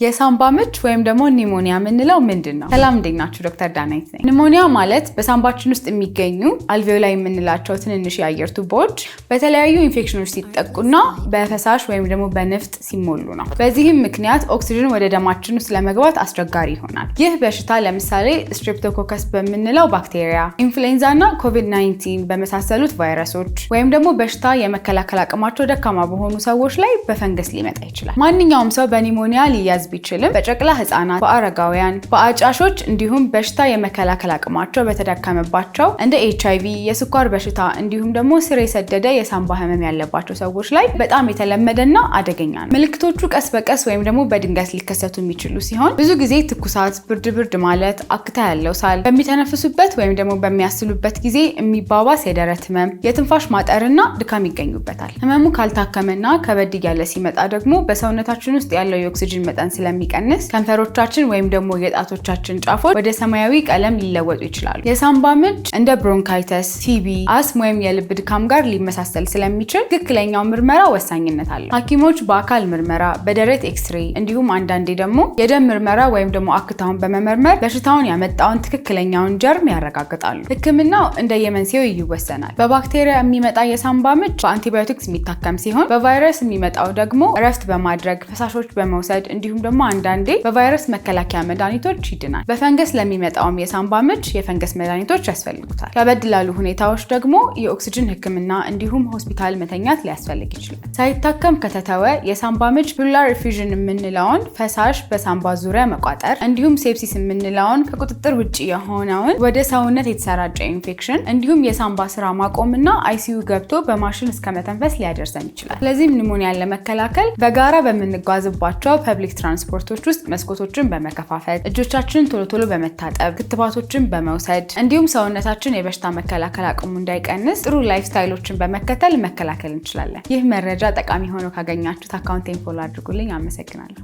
የሳምባ ምች ወይም ደግሞ ኒሞኒያ የምንለው ምንድነው? ሰላም እንዴት ናችሁ? ዶክተር ዳናይት ነኝ። ኒሞኒያ ማለት በሳምባችን ውስጥ የሚገኙ አልቬኦላይ የምንላቸው ትንንሽ የአየር ቱቦዎች በተለያዩ ኢንፌክሽኖች ሲጠቁና በፈሳሽ ወይም ደግሞ በንፍጥ ሲሞሉ ነው። በዚህም ምክንያት ኦክሲጅን ወደ ደማችን ውስጥ ለመግባት አስቸጋሪ ይሆናል። ይህ በሽታ ለምሳሌ ስትሬፕቶኮከስ በምንለው ባክቴሪያ፣ ኢንፍሉዌንዛ እና ኮቪድ-19 በመሳሰሉት ቫይረሶች ወይም ደግሞ በሽታ የመከላከል አቅማቸው ደካማ በሆኑ ሰዎች ላይ በፈንገስ ሊመጣ ይችላል። ማንኛውም ሰው በኒሞኒያ ሊያዝ ቢችልም በጨቅላ ህፃናት፣ በአረጋውያን፣ በአጫሾች እንዲሁም በሽታ የመከላከል አቅማቸው በተዳከመባቸው እንደ HIV፣ የስኳር በሽታ እንዲሁም ደግሞ ስር የሰደደ የሳምባ ህመም ያለባቸው ሰዎች ላይ በጣም የተለመደና አደገኛ ነው። ምልክቶቹ ቀስ በቀስ ወይም ደግሞ በድንገት ሊከሰቱ የሚችሉ ሲሆን ብዙ ጊዜ ትኩሳት፣ ብርድ ማለት፣ አክታ ያለው ሳል፣ በሚተነፍሱበት ወይም ደግሞ በሚያስሉበት ጊዜ የሚባባስ የደረት ህመም፣ የትንፋሽ ማጠርና ድካም ይገኙበታል። ህመሙ ካልታከመና ከበድ እያለ ሲመጣ ደግሞ በሰውነታችን ውስጥ ያለው የኦክሲጅን መጠን ስለሚቀንስ ከንፈሮቻችን ወይም ደግሞ የጣቶቻችን ጫፎች ወደ ሰማያዊ ቀለም ሊለወጡ ይችላሉ። የሳምባ ምች እንደ ብሮንካይተስ፣ ቲቢ፣ አስም ወይም የልብ ድካም ጋር ሊመሳሰል ስለሚችል ትክክለኛው ምርመራ ወሳኝነት አለው። ሐኪሞች በአካል ምርመራ፣ በደረት ኤክስሬይ እንዲሁም አንዳንዴ ደግሞ የደም ምርመራ ወይም ደግሞ አክታውን በመመርመር በሽታውን ያመጣውን ትክክለኛውን ጀርም ያረጋግጣሉ። ህክምናው እንደየመንስኤው ይወሰናል። በባክቴሪያ የሚመጣ የሳምባ ምች በአንቲባዮቲክስ የሚታከም ሲሆን በቫይረስ የሚመጣው ደግሞ እረፍት በማድረግ ፈሳሾች በመውሰድ እንዲሁም ደግሞ አንዳንዴ በቫይረስ መከላከያ መድኃኒቶች ይድናል። በፈንገስ ለሚመጣውም የሳምባ ምች የፈንገስ መድኃኒቶች ያስፈልጉታል። ከበድ ላሉ ሁኔታዎች ደግሞ የኦክሲጅን ህክምና እንዲሁም ሆስፒታል መተኛት ሊያስፈልግ ይችላል። ሳይታከም ከተተወ የሳምባ ምች ፕሉራል ኢፊዥን የምንለውን ፈሳሽ በሳምባ ዙሪያ መቋጠር እንዲሁም ሴፕሲስ የምንለውን ከቁጥጥር ውጭ የሆነውን ወደ ሰውነት የተሰራጨ ኢንፌክሽን እንዲሁም የሳምባ ስራ ማቆምና ICU ገብቶ በማሽን እስከ መተንፈስ ሊያደርሰን ይችላል። ስለዚህም ኒሞኒያን ለመከላከል በጋራ በምንጓዝባቸው ፐብሊክ ትራንስፖርቶች ውስጥ መስኮቶችን በመከፋፈት እጆቻችንን ቶሎ በመታጠብ ክትባቶችን በመውሰድ እንዲሁም ሰውነታችን የበሽታ መከላከል አቅሙ እንዳይቀንስ ጥሩ ላይፍ ስታይሎችን በመከተል መከላከል እንችላለን። ይህ መረጃ ጠቃሚ ሆኖ ካገኛችሁት አካውንቴን ፎሎ አድርጉልኝ። አመሰግናለሁ።